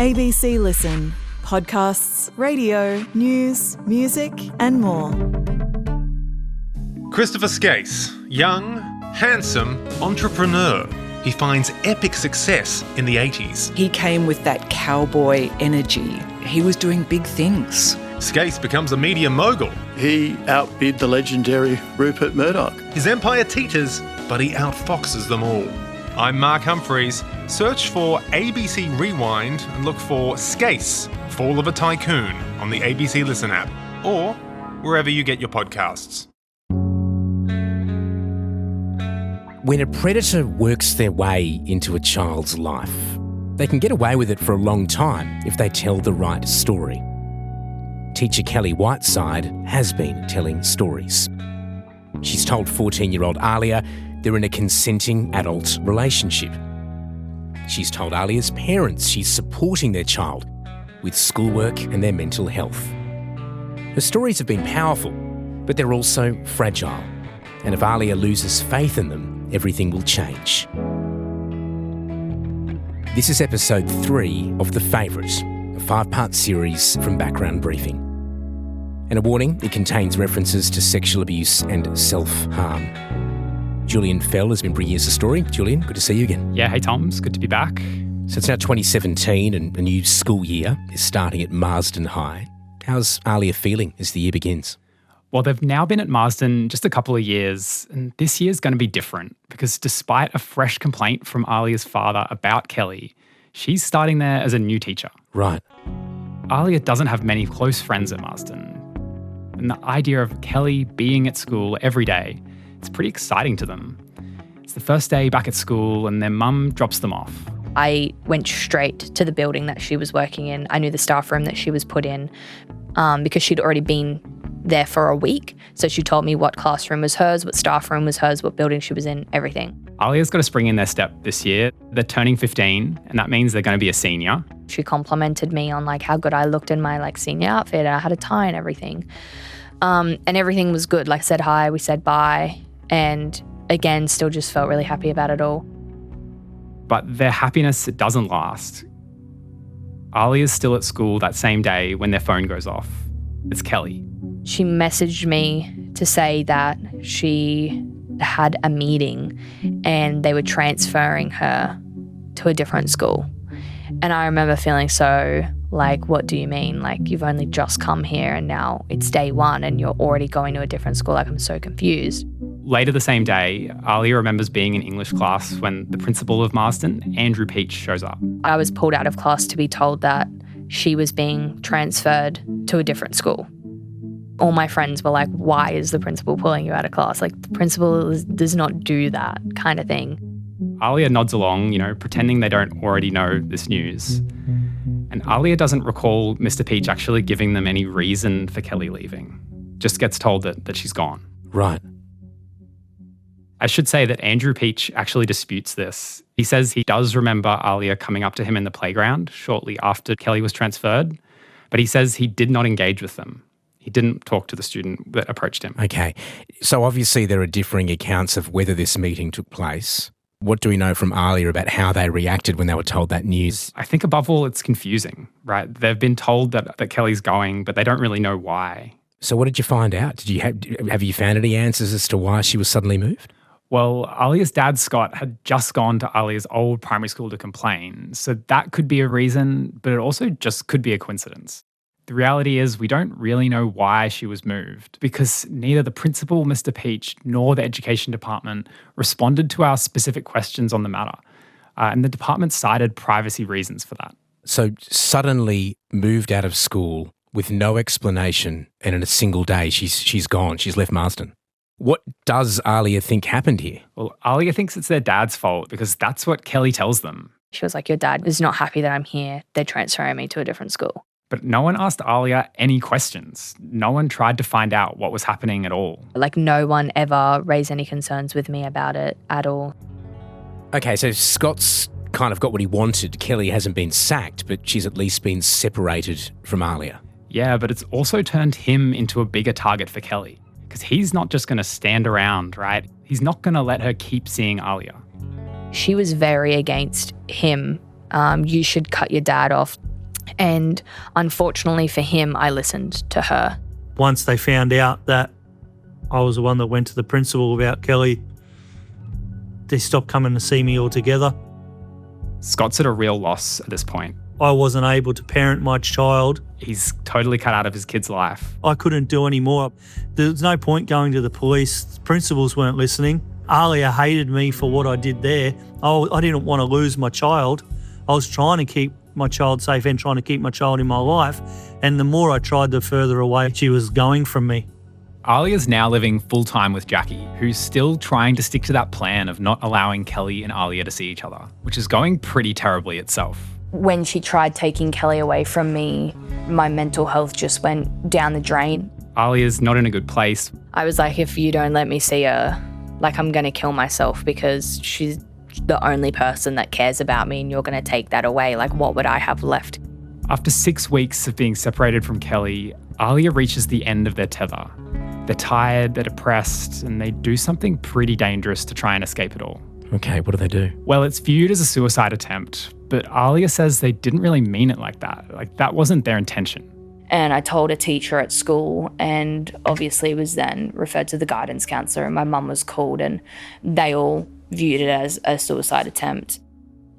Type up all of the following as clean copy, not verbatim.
ABC Listen. Podcasts, radio, news, music and more. Christopher Skase, young, handsome entrepreneur. He finds epic success in the 80s. He came with that cowboy energy. He was doing big things. Skase becomes a media mogul. He outbid the legendary Rupert Murdoch. His empire teeters, but he outfoxes them all. I'm Mark Humphreys. Search for ABC Rewind and look for Skase, Fall of a Tycoon on the ABC Listen app or wherever you get your podcasts. When a predator works their way into a child's life, they can get away with it for a long time if they tell the right story. Teacher Kellie Whiteside has been telling stories. She's told 14-year-old Alia they're in a consenting adult relationship. She's told Alia's parents she's supporting their child with schoolwork and their mental health. Her stories have been powerful, but they're also fragile. And if Alia loses faith in them, everything will change. This is episode 3 of The Favourite, a 5-part series from Background Briefing. And a warning, it contains references to sexual abuse and self-harm. Julian Fell has been bringing us a story. Julian, good to see you again. Yeah, hey Tom, it's good to be back. So it's now 2017 and a new school year is starting at Marsden High. How's Alia feeling as the year begins? Well, they've now been at Marsden just a couple of years, and this year's going to be different because despite a fresh complaint from Alia's father about Kellie, she's starting there as a new teacher. Right. Alia doesn't have many close friends at Marsden, and the idea of Kellie being at school every day, it's pretty exciting to them. It's the first day back at school and their mum drops them off. I went straight to the building that she was working in. I knew the staff room that she was put in because she'd already been there for a week. So she told me what classroom was hers, what staff room was hers, what building she was in, everything. Alia's got a spring in their step this year. They're turning 15 and that means they're going to be a senior. She complimented me on how good I looked in my senior outfit. I had a tie and everything. And everything was good. I said hi, we said bye. And again, still just felt really happy about it all. But their happiness, it doesn't last. Alia's still at school that same day when their phone goes off. It's Kellie. She messaged me to say that she had a meeting and they were transferring her to a different school. And I remember feeling so what do you mean? You've only just come here and now it's day one and you're already going to a different school. I'm so confused. Later the same day, Alia remembers being in English class when the principal of Marsden, Andrew Peach, shows up. I was pulled out of class to be told that she was being transferred to a different school. All my friends were like, why is the principal pulling you out of class? The principal does not do that kind of thing. Alia nods along, pretending they don't already know this news. And Alia doesn't recall Mr. Peach actually giving them any reason for Kellie leaving. Just gets told that she's gone. Right. I should say that Andrew Peach actually disputes this. He says he does remember Alia coming up to him in the playground shortly after Kellie was transferred, but he says he did not engage with them. He didn't talk to the student that approached him. Okay. So obviously there are differing accounts of whether this meeting took place. What do we know from Alia about how they reacted when they were told that news? I think above all, it's confusing, right? They've been told that Kellie's going, but they don't really know why. So what did you find out? Did you have you found any answers as to why she was suddenly moved? Well, Alia's dad, Scott, had just gone to Alia's old primary school to complain. So that could be a reason, but it also just could be a coincidence. The reality is we don't really know why she was moved because neither the principal, Mr. Peach, nor the education department responded to our specific questions on the matter. And the department cited privacy reasons for that. So suddenly moved out of school with no explanation and in a single day she's gone, she's left Marsden. What does Alia think happened here? Well, Alia thinks it's their dad's fault because that's what Kellie tells them. She was like, your dad is not happy that I'm here. They're transferring me to a different school. But no one asked Alia any questions. No one tried to find out what was happening at all. No one ever raised any concerns with me about it at all. Okay, so Scott's kind of got what he wanted. Kellie hasn't been sacked, but she's at least been separated from Alia. Yeah, but it's also turned him into a bigger target for Kellie. Because he's not just going to stand around, right? He's not going to let her keep seeing Alia. She was very against him. You should cut your dad off. And unfortunately for him, I listened to her. Once they found out that I was the one that went to the principal about Kellie, they stopped coming to see me altogether. Scott's at a real loss at this point. I wasn't able to parent my child. He's totally cut out of his kid's life. I couldn't do any more. There was no point going to the police. The principals weren't listening. Alia hated me for what I did there. I didn't want to lose my child. I was trying to keep my child safe and trying to keep my child in my life. And the more I tried, the further away she was going from me. Alia's now living full-time with Jackie, who's still trying to stick to that plan of not allowing Kellie and Alia to see each other, which is going pretty terribly itself. When she tried taking Kellie away from me, my mental health just went down the drain. Alia's not in a good place. I was like, if you don't let me see her, like I'm going to kill myself because she's the only person that cares about me and you're going to take that away. Like, what would I have left? After 6 weeks of being separated from Kellie, Alia reaches the end of their tether. They're tired, they're depressed, and they do something pretty dangerous to try and escape it all. Okay, what do they do? Well, it's viewed as a suicide attempt, but Alia says they didn't really mean it like that. Like, that wasn't their intention. And I told a teacher at school, and obviously was then referred to the guidance counsellor, and my mum was called, and they all viewed it as a suicide attempt.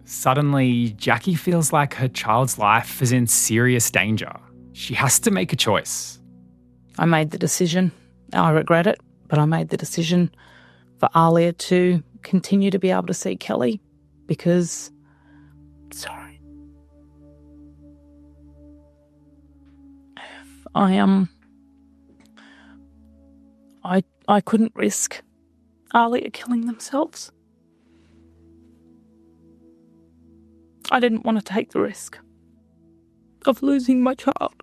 Suddenly, Jackie feels like her child's life is in serious danger. She has to make a choice. I made the decision. I regret it, but I made the decision for Alia to continue to be able to see Kellie because, I couldn't risk Alia killing themselves. I didn't want to take the risk of losing my child.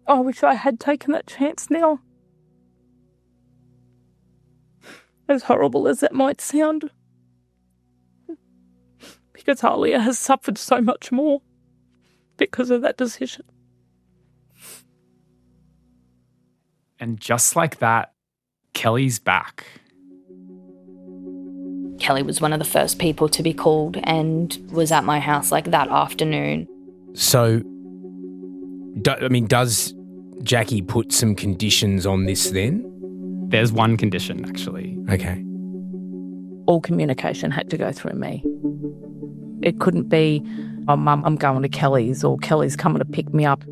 I wish I had taken that chance now. As horrible as that might sound. Because Alia has suffered so much more because of that decision. And just like that, Kellie's back. Kellie was one of the first people to be called and was at my house like that afternoon. So, does Jackie put some conditions on this then? There's one condition, actually. Okay. All communication had to go through me. It couldn't be, oh, Mum, I'm going to Kellie's, or Kellie's coming to pick me up.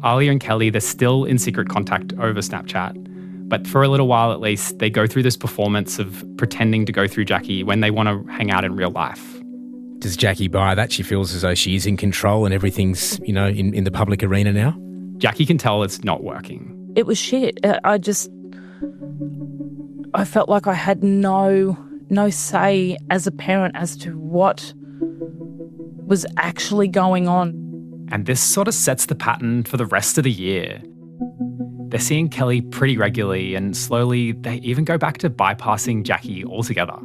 Alia and Kellie, they're still in secret contact over Snapchat. But for a little while at least, they go through this performance of pretending to go through Jackie when they want to hang out in real life. Does Jackie buy that? She feels as though she is in control and everything's, in the public arena now? Jackie can tell it's not working. It was shit. I felt like I had no say as a parent as to what was actually going on. And this sort of sets the pattern for the rest of the year. They're seeing Kellie pretty regularly, and slowly they even go back to bypassing Jackie altogether.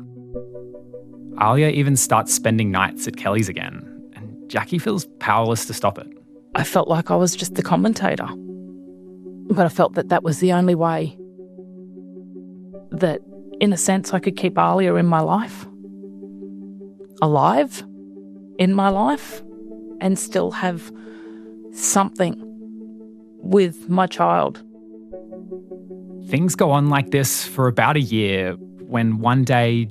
Alia even starts spending nights at Kellie's again, and Jackie feels powerless to stop it. I felt like I was just the commentator. But I felt that that was the only way that, in a sense, I could keep Alia in my life, alive in my life, and still have something with my child. Things go on like this for about a year when one day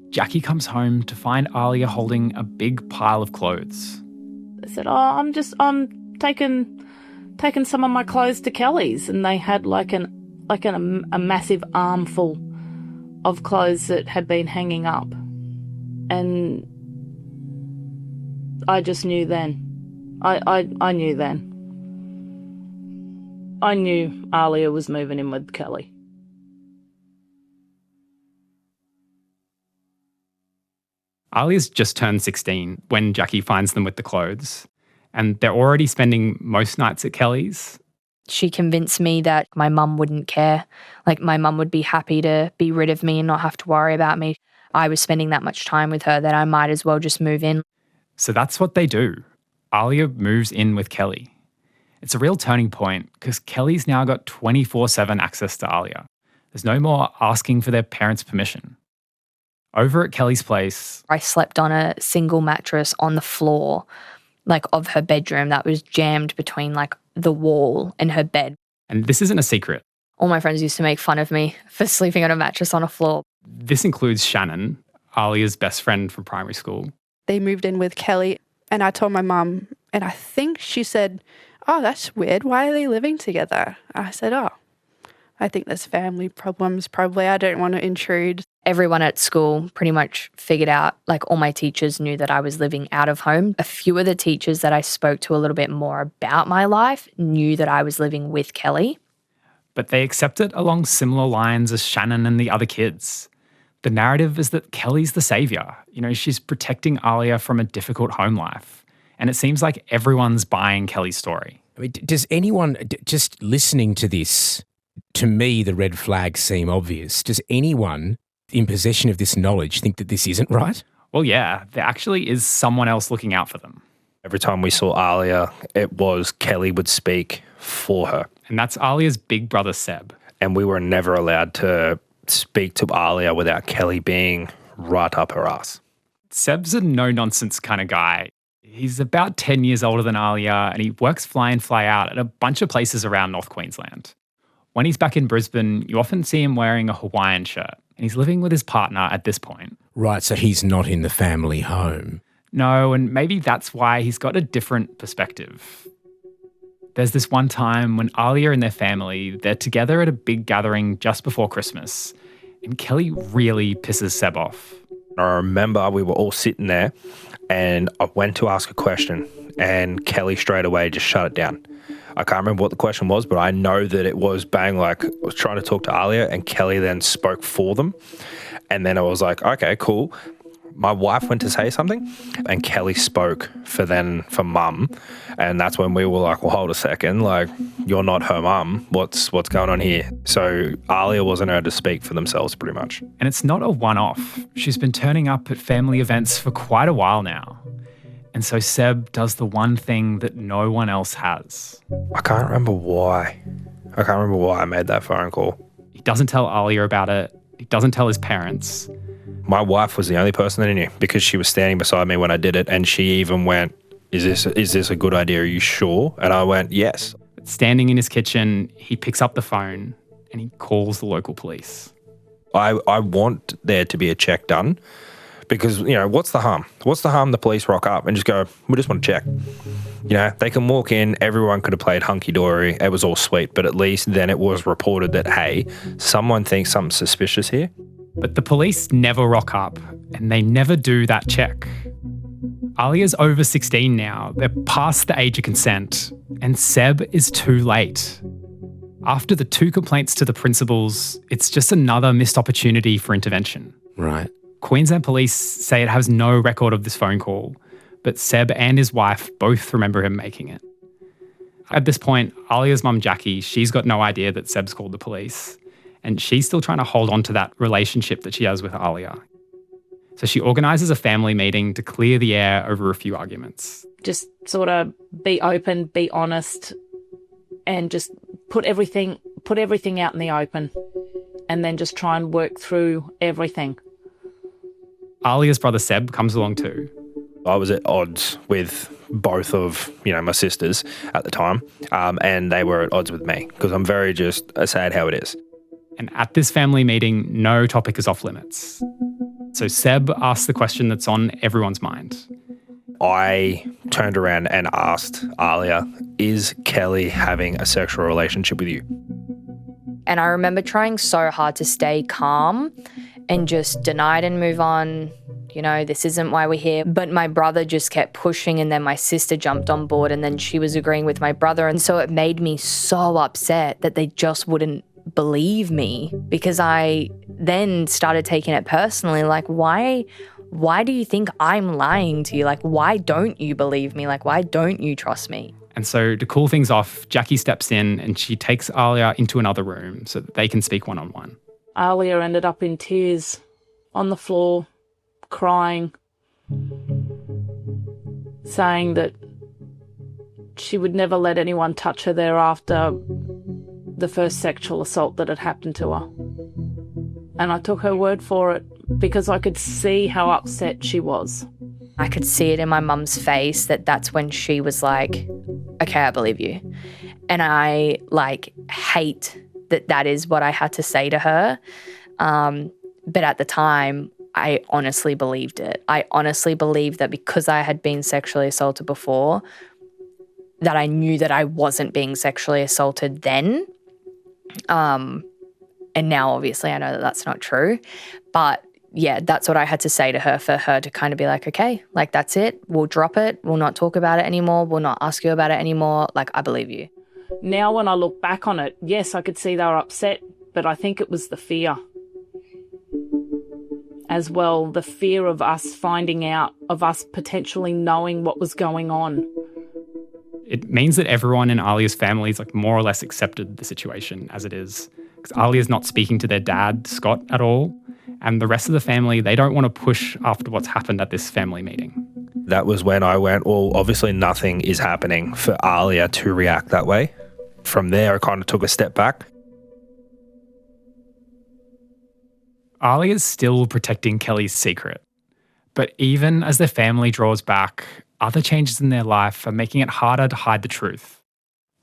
Jackie comes home to find Alia holding a big pile of clothes. I said, I'm taking some of my clothes to Kellie's, and they had a massive armful of clothes that had been hanging up. And I just knew then. I knew then. I knew Alia was moving in with Kellie. Alia's just turned 16 when Jackie finds them with the clothes, and they're already spending most nights at Kellie's. She convinced me that my mum wouldn't care. Like, my mum would be happy to be rid of me and not have to worry about me. I was spending that much time with her that I might as well just move in. So that's what they do. Alia moves in with Kellie. It's a real turning point because Kellie's now got 24/7 access to Alia. There's no more asking for their parents' permission. Over at Kellie's place, I slept on a single mattress on the floor, like of her bedroom that was jammed between like the wall and her bed. and this isn't a secret. All my friends used to make fun of me for sleeping on a mattress on a floor. This includes Shannon, Alia's best friend from primary school. They moved in with Kellie, and I told my mum, and I think she said, "Oh, that's weird. Why are they living together?" I said, "Oh, I think there's family problems probably. I don't want to intrude." Everyone at school pretty much figured out, like all my teachers knew that I was living out of home. A few of the teachers that I spoke to a little bit more about my life knew that I was living with Kellie. But they accept it along similar lines as Shannon and the other kids. The narrative is that Kellie's the saviour. You know, she's protecting Alia from a difficult home life. And it seems like everyone's buying Kellie's story. I mean, does anyone, just listening to this, to me, the red flags seem obvious. Does anyone in possession of this knowledge think that this isn't right? Well, yeah, there actually is someone else looking out for them. Every time we saw Alia, it was Kellie would speak for her. And that's Alia's big brother, Seb. And we were never allowed to speak to Alia without Kellie being right up her ass. Seb's a no-nonsense kind of guy. He's about 10 years older than Alia, and he works fly in, fly out at a bunch of places around North Queensland. When he's back in Brisbane, you often see him wearing a Hawaiian shirt, and he's living with his partner at this point. Right, so he's not in the family home. No, and maybe that's why he's got a different perspective. There's this one time when Alia and their family, they're together at a big gathering just before Christmas, and Kellie really pisses Seb off. I remember we were all sitting there and I went to ask a question and Kellie straight away just shut it down. I can't remember what the question was, but I know that it was bang, like I was trying to talk to Alia and Kellie then spoke for them. And then I was like, okay, cool. My wife went to say something and Kellie spoke for mum. And that's when we were like, well, hold a second, like you're not her mum. What's going on here? So Alia wasn't able to speak for themselves pretty much. And it's not a one-off. She's been turning up at family events for quite a while now. And so Seb does the one thing that no one else has. I can't remember why I made that phone call. He doesn't tell Alia about it. He doesn't tell his parents. My wife was the only person that he knew because she was standing beside me when I did it, and she even went, is this a good idea? Are you sure? And I went, yes. Standing in his kitchen, he picks up the phone and he calls the local police. I want there to be a check done because, you know, what's the harm? What's the harm the police rock up and just go, we just want to check? You know, they can walk in, everyone could have played hunky-dory, it was all sweet, but at least then it was reported that, hey, someone thinks something's suspicious here. But the police never rock up and they never do that check. Alia's over 16 now, they're past the age of consent, and Seb is too late. After the 2 complaints to the principals, it's just another missed opportunity for intervention. Right. Queensland Police say it has no record of this phone call, but Seb and his wife both remember him making it. At this point, Alia's mum Jackie, she's got no idea that Seb's called the police, and she's still trying to hold on to that relationship that she has with Alia. So she organises a family meeting to clear the air over a few arguments. Just sort of be open, be honest, and just put everything out in the open, and then just try and work through everything. Alia's brother Seb comes along too. I was at odds with both of, my sisters at the time, and they were at odds with me because I'm very just sad how it is. And at this family meeting, no topic is off limits. So Seb asks the question that's on everyone's mind. I turned around and asked Alia, is Kellie having a sexual relationship with you? And I remember trying so hard to stay calm and just deny it and move on. This isn't why we're here. But my brother just kept pushing, and then my sister jumped on board, and then she was agreeing with my brother. And so it made me so upset that they just wouldn't believe me, because I then started taking it personally. Like, why do you think I'm lying to you? Like, why don't you believe me? Like, why don't you trust me? And so to cool things off, Jackie steps in and she takes Alia into another room so that they can speak one-on-one. Alia ended up in tears on the floor, crying, saying that she would never let anyone touch her thereafter the first sexual assault that had happened to her. And I took her word for it because I could see how upset she was. I could see it in my mum's face that's when she was like, okay, I believe you. And I hate that is what I had to say to her. But at the time, I honestly believed it. I honestly believed that because I had been sexually assaulted before, that I knew that I wasn't being sexually assaulted then. And now obviously I know that that's not true. But yeah, that's what I had to say to her for her to kind of be like, okay, that's it. We'll drop it. We'll not talk about it anymore. We'll not ask you about it anymore. I believe you. Now when I look back on it, yes, I could see they were upset, but I think it was the fear. As well, the fear of us finding out, of us potentially knowing what was going on. It means that everyone in Alia's family is more or less accepted the situation as it is. Because Alia's not speaking to their dad, Scott, at all. And the rest of the family, they don't want to push after what's happened at this family meeting. That was when I went, well, obviously nothing is happening for Alia to react that way. From there, I kind of took a step back. Alia's still protecting Kellie's secret. But even as their family draws back, other changes in their life are making it harder to hide the truth.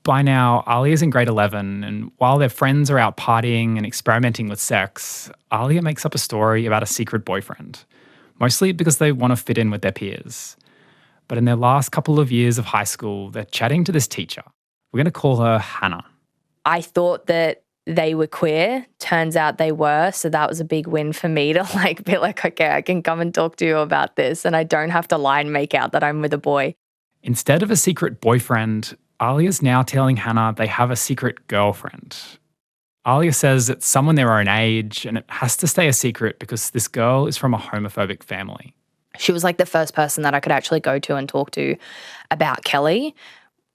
By now, Alia's in grade 11, and while their friends are out partying and experimenting with sex, Alia makes up a story about a secret boyfriend, mostly because they want to fit in with their peers. But in their last couple of years of high school, they're chatting to this teacher. We're going to call her Hannah. I thought that they were queer. Turns out they were. So that was a big win for me to be like, okay, I can come and talk to you about this and I don't have to lie and make out that I'm with a boy. Instead of a secret boyfriend, Alia's now telling Hannah they have a secret girlfriend. Alia says it's someone their own age and it has to stay a secret because this girl is from a homophobic family. She was the first person that I could actually go to and talk to about Kellie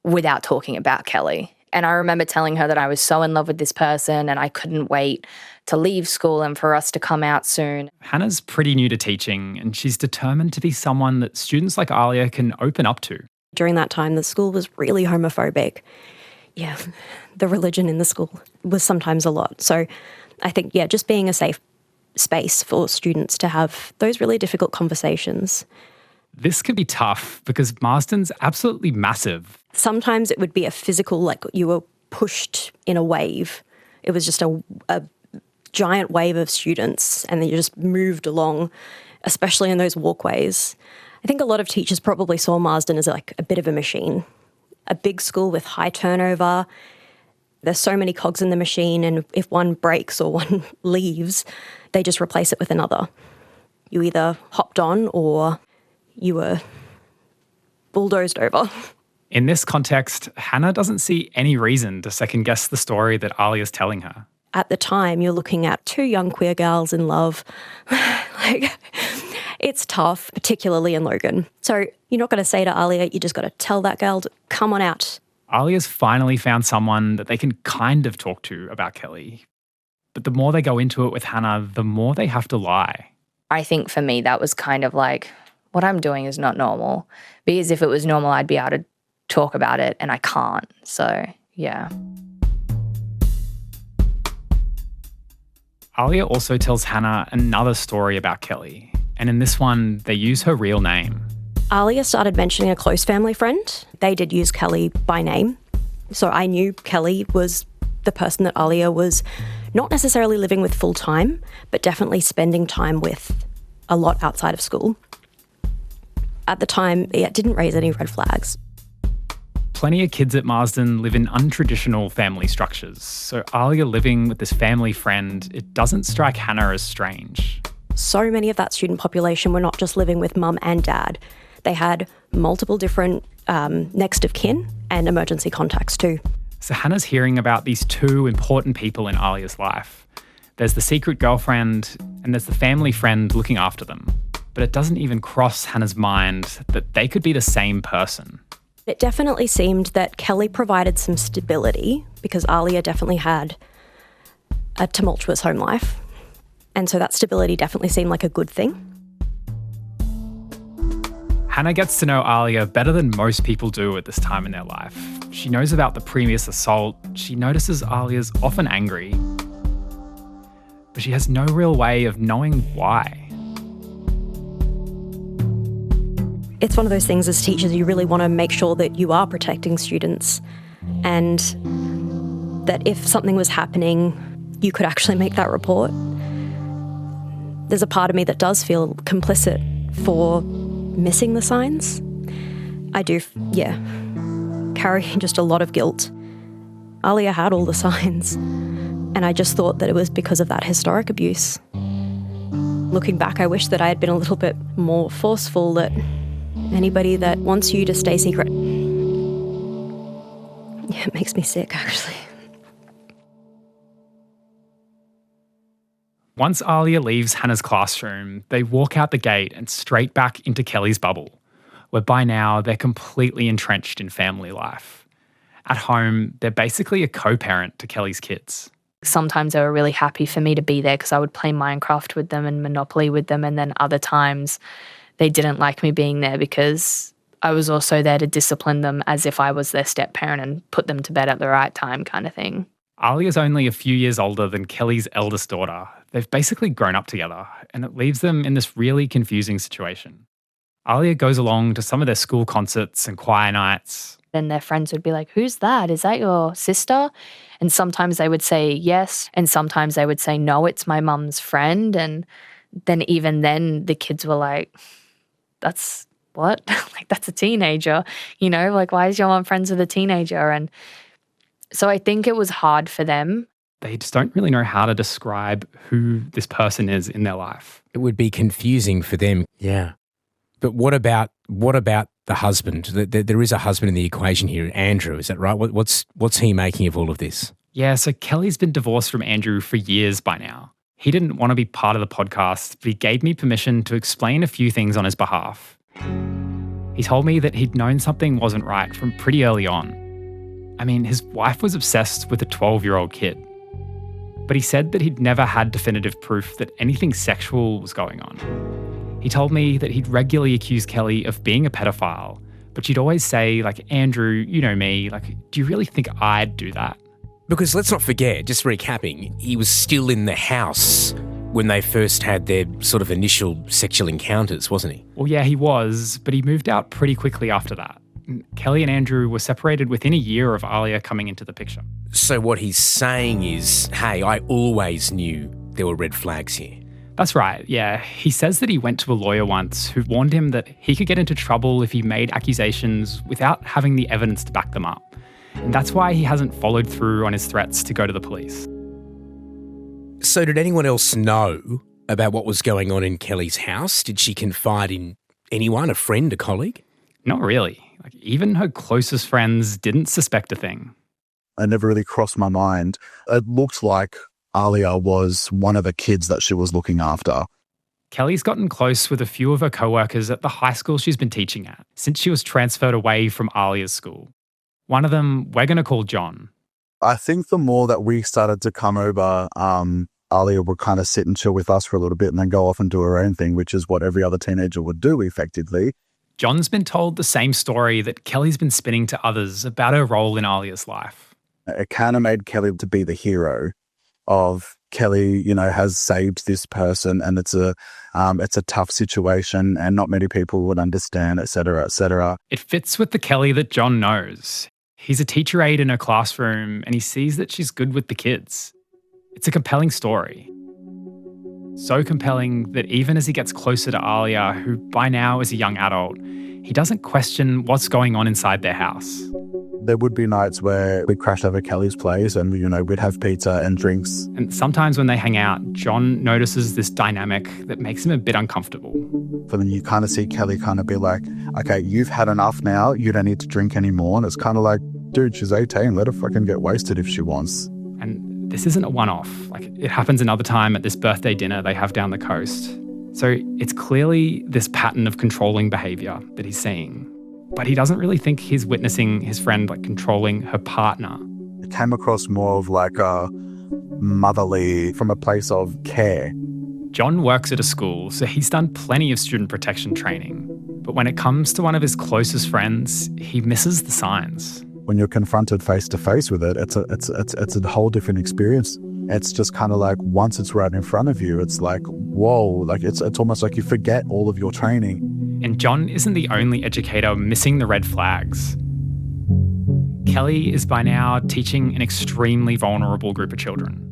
without talking about Kellie. And I remember telling her that I was so in love with this person and I couldn't wait to leave school and for us to come out soon. Hannah's pretty new to teaching and she's determined to be someone that students like Alia can open up to. During that time, the school was really homophobic. Yeah, the religion in the school was sometimes a lot. So I think, just being a safe space for students to have those really difficult conversations. This can be tough because Marsden's absolutely massive. Sometimes it would be a physical, you were pushed in a wave. It was just a giant wave of students and then you just moved along, especially in those walkways. I think a lot of teachers probably saw Marsden as a bit of a machine. A big school with high turnover. There's so many cogs in the machine and if one breaks or one leaves, they just replace it with another. You either hopped on or you were bulldozed over. In this context, Hannah doesn't see any reason to second-guess the story that Alia's telling her. At the time, you're looking at two young queer girls in love. It's tough, particularly in Logan. So you're not going to say to Alia, you just got to tell that girl to come on out. Alia's finally found someone that they can kind of talk to about Kellie. But the more they go into it with Hannah, the more they have to lie. I think for me, that was kind of what I'm doing is not normal. Because if it was normal, I'd be able to talk about it and I can't. So, yeah. Alia also tells Hannah another story about Kellie. And in this one, they use her real name. Alia started mentioning a close family friend. They did use Kellie by name. So I knew Kellie was the person that Alia was not necessarily living with full time, but definitely spending time with a lot outside of school. At the time, it didn't raise any red flags. Plenty of kids at Marsden live in untraditional family structures. So Alia living with this family friend, it doesn't strike Hannah as strange. So many of that student population were not just living with mum and dad. They had multiple different next of kin and emergency contacts too. So Hannah's hearing about these two important people in Alia's life. There's the secret girlfriend and there's the family friend looking after them. But it doesn't even cross Hannah's mind that they could be the same person. It definitely seemed that Kellie provided some stability because Alia definitely had a tumultuous home life. And so that stability definitely seemed like a good thing. Hannah gets to know Alia better than most people do at this time in their life. She knows about the previous assault. She notices Alia's often angry. But she has no real way of knowing why. It's one of those things as teachers, you really want to make sure that you are protecting students and that if something was happening, you could actually make that report. There's a part of me that does feel complicit for missing the signs. I do, carry just a lot of guilt. Alia had all the signs, and I just thought that it was because of that historic abuse. Looking back, I wish that I had been a little bit more forceful, that anybody that wants you to stay secret. It makes me sick, actually. Once Alia leaves Hannah's classroom, they walk out the gate and straight back into Kellie's bubble, where by now they're completely entrenched in family life. At home, they're basically a co-parent to Kellie's kids. Sometimes they were really happy for me to be there because I would play Minecraft with them and Monopoly with them, and then other times they didn't like me being there because I was also there to discipline them as if I was their step-parent and put them to bed at the right time kind of thing. Alia's only a few years older than Kellie's eldest daughter. They've basically grown up together, and it leaves them in this really confusing situation. Alia goes along to some of their school concerts and choir nights. Then their friends would be like, "Who's that? Is that your sister?" And sometimes they would say yes, and sometimes they would say, "No, it's my mum's friend." And then even then the kids were like, "That's what?" Like, that's a teenager, like, why is your mum friends with a teenager? And so I think it was hard for them. They just don't really know how to describe who this person is in their life. It would be confusing for them. Yeah. But what about the husband? There is a husband in the equation here, Andrew, is that right? What's he making of all of this? Yeah, so Kellie's been divorced from Andrew for years by now. He didn't want to be part of the podcast, but he gave me permission to explain a few things on his behalf. He told me that he'd known something wasn't right from pretty early on. I mean, his wife was obsessed with a 12-year-old kid. But he said that he'd never had definitive proof that anything sexual was going on. He told me that he'd regularly accuse Kellie of being a pedophile, but she'd always say, like, "Andrew, you know me, like, do you really think I'd do that?" Because let's not forget, just recapping, he was still in the house when they first had their sort of initial sexual encounters, wasn't he? Well, yeah, he was, but he moved out pretty quickly after that. Kellie and Andrew were separated within a year of Alia coming into the picture. So what he's saying is, hey, I always knew there were red flags here. That's right, yeah. He says that he went to a lawyer once who warned him that he could get into trouble if he made accusations without having the evidence to back them up. And that's why he hasn't followed through on his threats to go to the police. So did anyone else know about what was going on in Kellie's house? Did she confide in anyone, a friend, a colleague? Not really. Like, even her closest friends didn't suspect a thing. It never really crossed my mind. It looked like Alia was one of the kids that she was looking after. Kellie's gotten close with a few of her co-workers at the high school she's been teaching at since she was transferred away from Alia's school. One of them we're going to call John. I think the more that we started to come over, Alia would kind of sit and chill with us for a little bit and then go off and do her own thing, which is what every other teenager would do effectively. John's been told the same story that Kellie's been spinning to others about her role in Alia's life. It kind of made Kellie to be the hero of Kellie, has saved this person, and it's a tough situation and not many people would understand, et cetera, et cetera. It fits with the Kellie that John knows. He's a teacher aide in her classroom and he sees that she's good with the kids. It's a compelling story. So compelling that even as he gets closer to Alia, who by now is a young adult, he doesn't question what's going on inside their house. There would be nights where we'd crash over Kellie's place and, we'd have pizza and drinks. And sometimes when they hang out, John notices this dynamic that makes him a bit uncomfortable. But then you kind of see Kellie kind of be like, okay, you've had enough now. You don't need to drink anymore. And it's kind of like, dude, she's 18. Let her fucking get wasted if she wants. And this isn't a one-off. Like, it happens another time at this birthday dinner they have down the coast. So it's clearly this pattern of controlling behaviour that he's seeing. But he doesn't really think he's witnessing his friend controlling her partner. It came across more of like a motherly, from a place of care. John works at a school, so he's done plenty of student protection training. But when it comes to one of his closest friends, he misses the signs. When you're confronted face to face with it, it's a whole different experience. It's just kind of like once it's right in front of you, it's like, whoa, like it's almost like you forget all of your training. And John isn't the only educator missing the red flags. Kellie is by now teaching an extremely vulnerable group of children.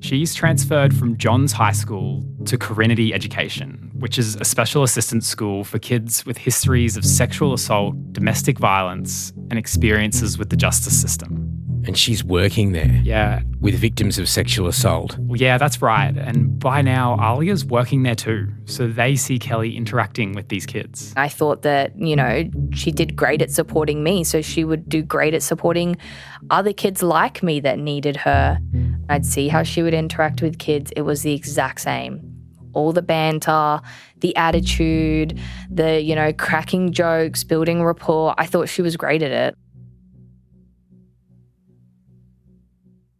She's transferred from John's high school to Corinity Education, which is a special assistance school for kids with histories of sexual assault, domestic violence, and experiences with the justice system. And she's working there? Yeah. With victims of sexual assault? Well, yeah, that's right. And by now, Alia's working there too. So they see Kellie interacting with these kids. I thought that, she did great at supporting me, so she would do great at supporting other kids like me that needed her. I'd see how she would interact with kids. It was the exact same. All the banter, the attitude, the, cracking jokes, building rapport. I thought she was great at it.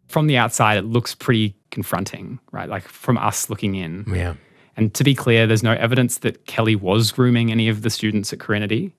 From the outside, it looks pretty confronting, right? Like from us looking in. Yeah. And to be clear, there's no evidence that Kellie was grooming any of the students at Corinity.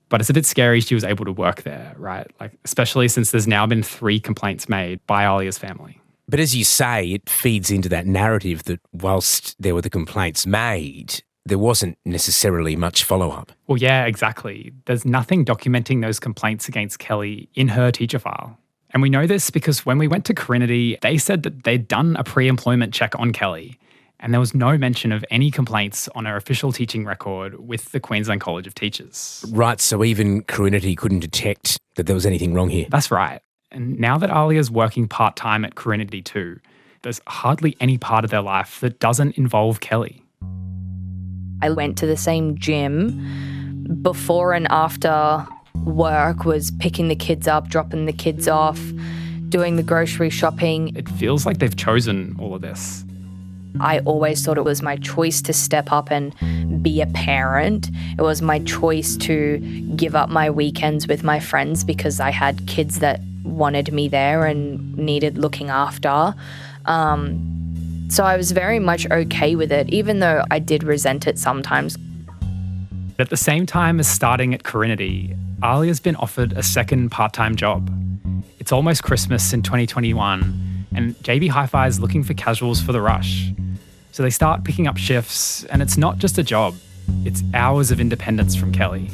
But it's a bit scary she was able to work there, right? Like, especially since there's now been 3 complaints made by Alia's family. But as you say, it feeds into that narrative that whilst there were the complaints made, there wasn't necessarily much follow-up. Well, yeah, exactly. There's nothing documenting those complaints against Kellie in her teacher file. And we know this because when we went to Corinity, they said that they'd done a pre-employment check on Kellie, and there was no mention of any complaints on her official teaching record with the Queensland College of Teachers. Right, so even Corinity couldn't detect that there was anything wrong here. That's right. And now that Alia's working part-time at Corinity too, there's hardly any part of their life that doesn't involve Kellie. I went to the same gym before and after work, was picking the kids up, dropping the kids off, doing the grocery shopping. It feels like they've chosen all of this. I always thought it was my choice to step up and be a parent. It was my choice to give up my weekends with my friends because I had kids that wanted me there and needed looking after. So I was very much okay with it, even though I did resent it sometimes. At the same time as starting at Corinity, Alia's been offered a second part-time job. It's almost Christmas in 2021, and JB Hi-Fi is looking for casuals for the rush. So they start picking up shifts, and it's not just a job, it's hours of independence from Kellie.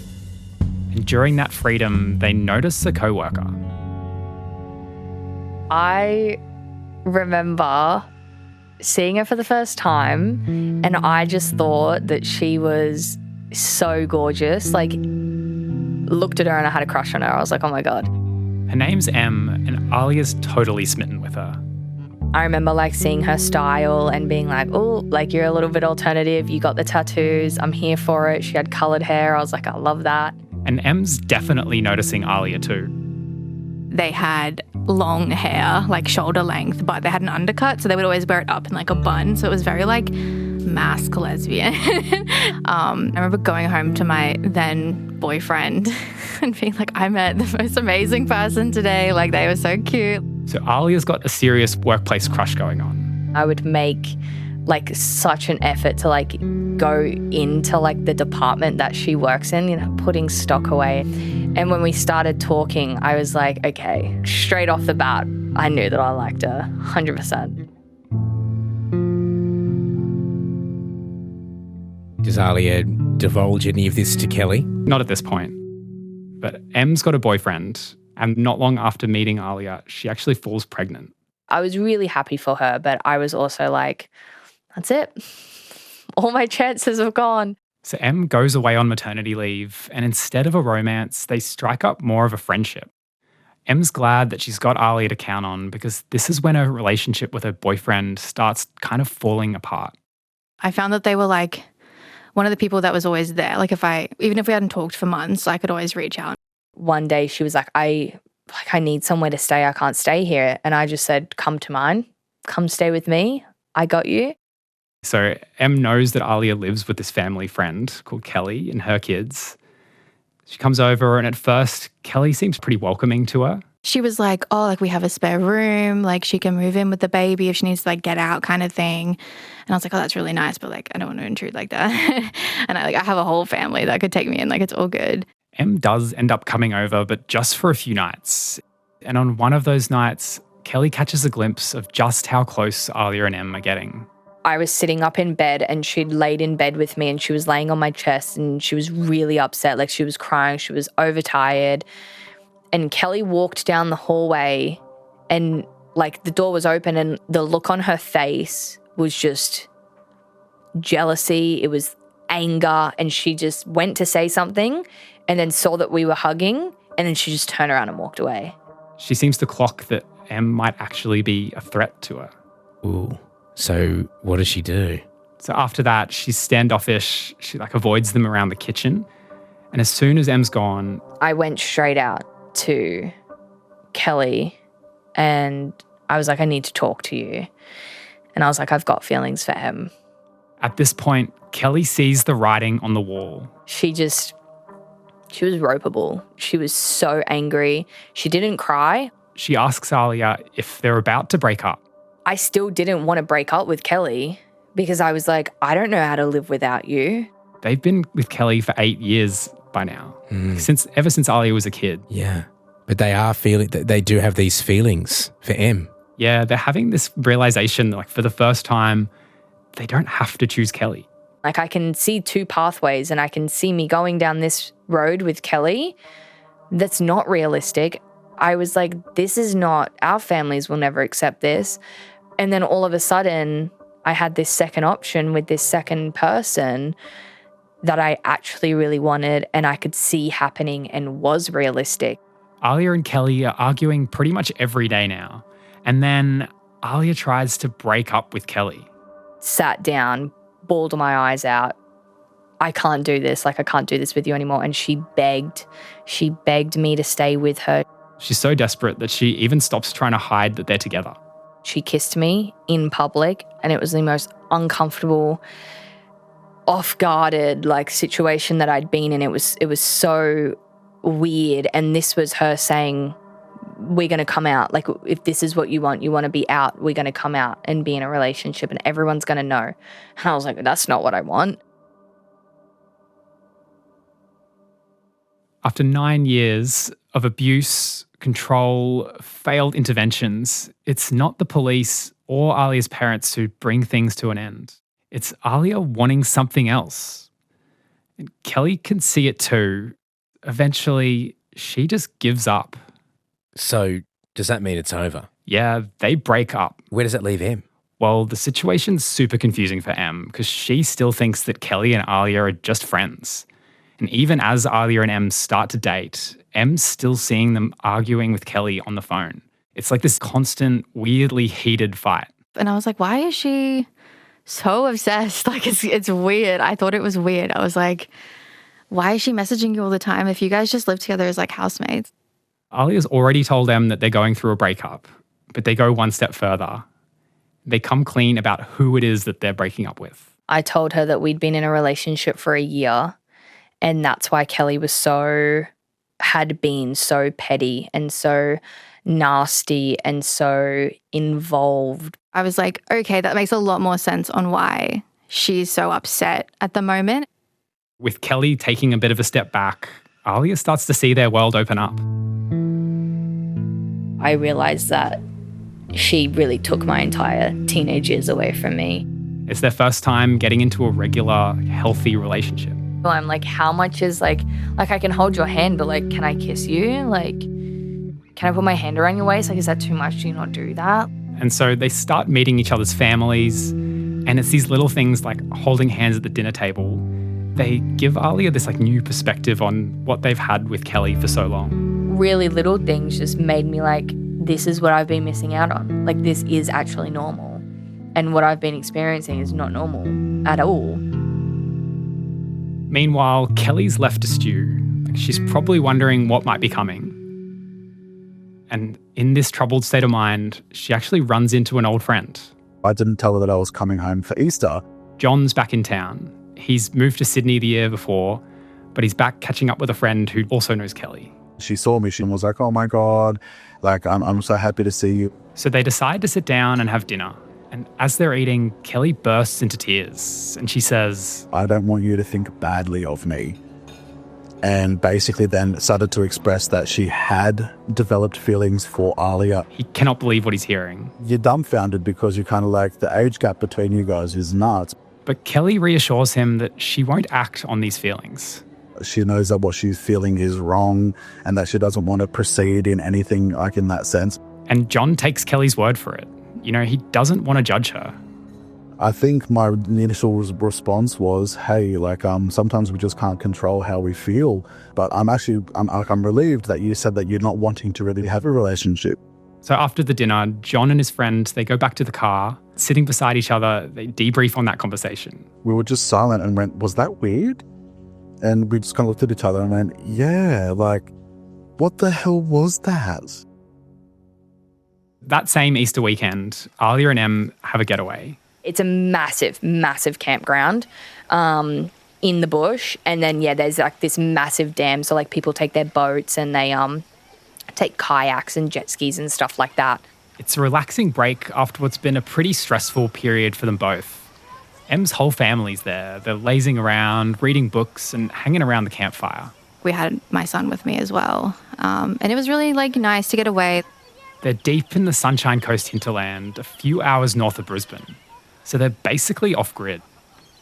And during that freedom, they notice a coworker. I remember seeing her for the first time, and I just thought that she was so gorgeous. Like, looked at her and I had a crush on her. I was like, oh my God. Her name's Em, and Alia's totally smitten with her. I remember seeing her style and being like, oh, you're a little bit alternative. You got the tattoos. I'm here for it. She had coloured hair. I was like, I love that. And Em's definitely noticing Alia too. They had long hair, shoulder length, but they had an undercut, so they would always wear it up in a bun. So it was very mask lesbian. I remember going home to my then boyfriend and being like, I met the most amazing person today. They were so cute. So Alia's got a serious workplace crush going on. I would make such an effort to go into the department that she works in, putting stock away. And when we started talking, I was like, okay, straight off the bat, I knew that I liked her 100%. Does Alia divulge any of this to Kellie? Not at this point. But Em's got a boyfriend, and not long after meeting Alia, she actually falls pregnant. I was really happy for her, but I was also like, that's it. All my chances have gone. So Em goes away on maternity leave, and instead of a romance, they strike up more of a friendship. Em's glad that she's got Alia to count on because this is when her relationship with her boyfriend starts kind of falling apart. I found that they were one of the people that was always there. Even if we hadn't talked for months, I could always reach out. One day she was like, I need somewhere to stay. I can't stay here. And I just said, come to mine. Come stay with me. I got you. So Em knows that Alia lives with this family friend called Kellie and her kids. She comes over, and at first, Kellie seems pretty welcoming to her. She was like, oh, we have a spare room. She can move in with the baby if she needs to get out kind of thing. And I was like, oh, that's really nice. But I don't want to intrude like that. And I have a whole family that could take me in. It's all good. Em does end up coming over, but just for a few nights. And on one of those nights, Kellie catches a glimpse of just how close Alia and Em are getting. I was sitting up in bed and she'd laid in bed with me and she was laying on my chest and she was really upset. Like, she was crying, she was overtired. And Kellie walked down the hallway and like the door was open and the look on her face was just jealousy. It was anger. And she just went to say something and then saw that we were hugging and then she just turned around and walked away. She seems to clock that Em might actually be a threat to her. Ooh. So what does she do? So after that, she's standoffish. She like avoids them around the kitchen. And as soon as Em's gone, I went straight out to Kellie and I was like, I need to talk to you. And I was like, I've got feelings for Em. At this point, Kellie sees the writing on the wall. She was ropeable. She was so angry. She didn't cry. She asks Alia if they're about to break up. I still didn't want to break up with Kellie because I was like, I don't know how to live without you. They've been with Kellie for 8 years by now, ever since Alia was a kid. Yeah, but they do have these feelings for Em. Yeah, they're having this realization, like for the first time, they don't have to choose Kellie. Like, I can see 2 pathways and I can see me going down this road with Kellie. That's not realistic. I was like, this is not, our families will never accept this. And then all of a sudden, I had this second option with this second person that I actually really wanted and I could see happening and was realistic. Alia and Kellie are arguing pretty much every day now. And then Alia tries to break up with Kellie. Sat down, bawled my eyes out. I can't do this. Like, I can't do this with you anymore. And she begged me to stay with her. She's so desperate that she even stops trying to hide that they're together. She kissed me in public and it was the most uncomfortable, off-guarded like situation that I'd been in. It was so weird. And this was her saying, we're going to come out. Like, if this is what you want to be out, we're going to come out and be in a relationship and everyone's going to know. And I was like, that's not what I want. After 9 years of abuse, control, failed interventions, it's not the police or Alia's parents who bring things to an end. It's Alia wanting something else. And Kellie can see it too. Eventually, she just gives up. So does that mean it's over? Yeah, they break up. Where does that leave Em? Well, the situation's super confusing for Em because she still thinks that Kellie and Alia are just friends. And even as Alia and Em start to date, Em's still seeing them arguing with Kellie on the phone. It's like this constant, weirdly heated fight. And I was like, why is she so obsessed? Like, it's weird. I thought it was weird. I was like, why is she messaging you all the time if you guys just live together as like housemates? Alia's already told Em that they're going through a breakup, but they go one step further. They come clean about who it is that they're breaking up with. I told her that we'd been in a relationship for a year and that's why Kellie had been so petty and so nasty and so involved. I was like, okay, that makes a lot more sense on why she's so upset at the moment. With Kellie taking a bit of a step back, Alia starts to see their world open up. I realised that she really took my entire teenage years away from me. It's their first time getting into a regular, healthy relationship. I'm like, how much is like I can hold your hand, but like, can I kiss you? Like, can I put my hand around your waist? Like, is that too much? Do you not do that? And so they start meeting each other's families, and it's these little things like holding hands at the dinner table. They give Alia this like new perspective on what they've had with Kellie for so long. Really little things just made me like, this is what I've been missing out on. Like, this is actually normal. And what I've been experiencing is not normal at all. Meanwhile, Kellie's left to stew. She's probably wondering what might be coming. And in this troubled state of mind, she actually runs into an old friend. I didn't tell her that I was coming home for Easter. John's back in town. He's moved to Sydney the year before, but he's back catching up with a friend who also knows Kellie. She saw me. She was like, oh my God, like, I'm so happy to see you. So they decide to sit down and have dinner. And as they're eating, Kellie bursts into tears and she says, I don't want you to think badly of me. and basically then started to express that she had developed feelings for Alia. He cannot believe what he's hearing. You're dumbfounded because you're kind of like, the age gap between you guys is nuts. But Kellie reassures him that she won't act on these feelings. She knows that what she's feeling is wrong and that she doesn't want to proceed in anything like in that sense. And John takes Kellie's word for it. You know, he doesn't want to judge her. I think my initial response was, hey, like, sometimes we just can't control how we feel. But I'm relieved that you said that you're not wanting to really have a relationship. So after the dinner, John and his friend, they go back to the car, sitting beside each other, they debrief on that conversation. We were just silent and went, was that weird? And we just kind of looked at each other and went, yeah, like, what the hell was that? That same Easter weekend, Alia and Em have a getaway. It's a massive, massive campground in the bush. And then, there's like this massive dam. So like people take their boats and they take kayaks and jet skis and stuff like that. It's a relaxing break after what's been a pretty stressful period for them both. Em's whole family's there. They're lazing around, reading books and hanging around the campfire. We had my son with me as well. And it was really like nice to get away. They're deep in the Sunshine Coast hinterland, a few hours north of Brisbane. So they're basically off-grid.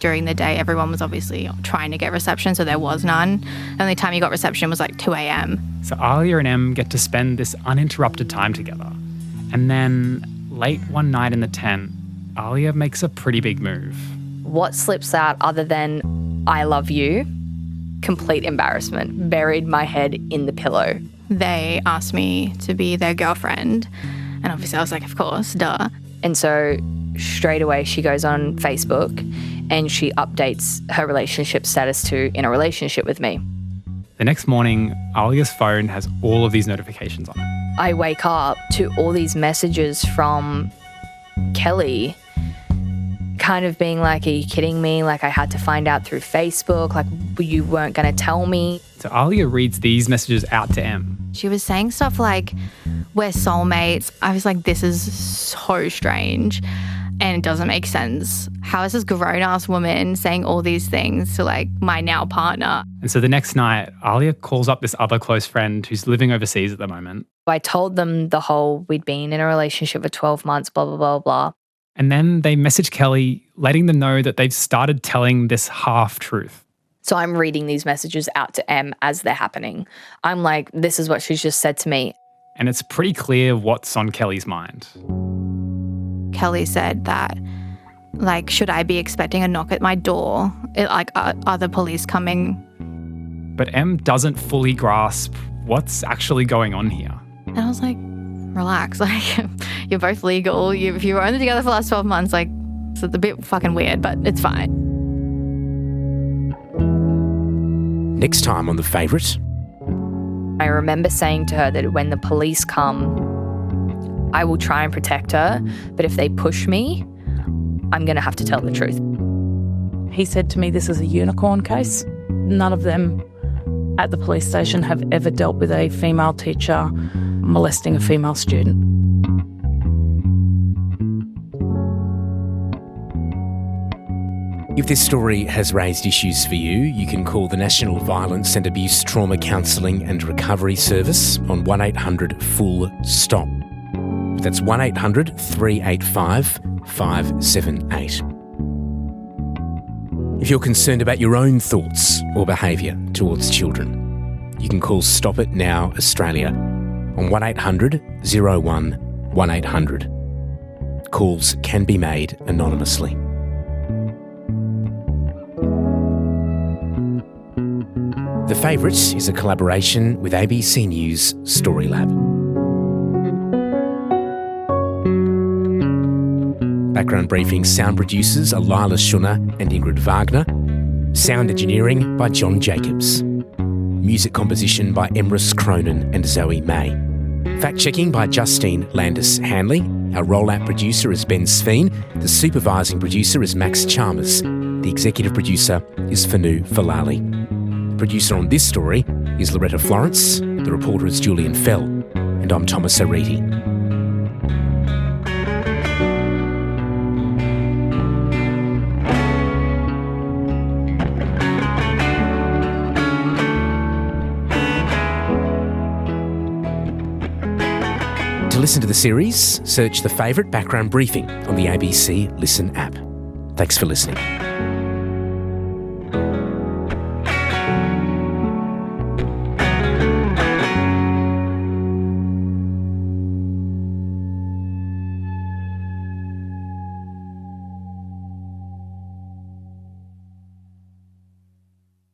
During the day, everyone was obviously trying to get reception, so there was none. The only time you got reception was like 2 a.m. So Alia and Em get to spend this uninterrupted time together. And then late one night in the tent, Alia makes a pretty big move. What slips out other than I love you? Complete embarrassment. Buried my head in the pillow. They asked me to be their girlfriend. And obviously I was like, of course, duh. And so straight away she goes on Facebook and she updates her relationship status to in a relationship with me. The next morning, Alia's phone has all of these notifications on it. I wake up to all these messages from Kellie kind of being like, are you kidding me? Like I had to find out through Facebook, like you weren't going to tell me. So Alia reads these messages out to Em. She was saying stuff like, we're soulmates. I was like, this is so strange and it doesn't make sense. How is this grown-ass woman saying all these things to like my now partner? And so the next night, Alia calls up this other close friend who's living overseas at the moment. I told them the whole we'd been in a relationship for 12 months, blah, blah, blah, blah. And then they message Kellie, letting them know that they've started telling this half-truth. So I'm reading these messages out to Em as they're happening. I'm like, this is what she's just said to me. And it's pretty clear what's on Kellie's mind. Kellie said that, like, should I be expecting a knock at my door? Are the police coming? But Em doesn't fully grasp what's actually going on here. And I was like, relax. Like, you're both legal. If you were only together for the last 12 months, like, it's a bit fucking weird, but it's fine. Next time on The Favourite. I remember saying to her that when the police come, I will try and protect her, but if they push me, I'm going to have to tell the truth. He said to me, this is a unicorn case. None of them at the police station have ever dealt with a female teacher molesting a female student. If this story has raised issues for you, you can call the National Violence and Abuse Trauma Counselling and Recovery Service on 1-800-FULL-STOP. That's 1-800-385-578. If you're concerned about your own thoughts or behaviour towards children, you can call Stop It Now Australia on 1-800-01-1800. Calls can be made anonymously. The Favourite is a collaboration with ABC News Story Lab. Background briefing sound producers are Lila Schunner and Ingrid Wagner. Sound engineering by John Jacobs. Music composition by Emrys Cronin and Zoe May. Fact-checking by Justine Landis-Hanley. Our rollout producer is Ben Sveen. The supervising producer is Max Chalmers. The executive producer is Fanu Falali. The producer on this story is Loretta Florence. The reporter is Julian Fell. And I'm Thomas Ariti. listen to the series, search the favourite background briefing on the ABC Listen app. Thanks for listening.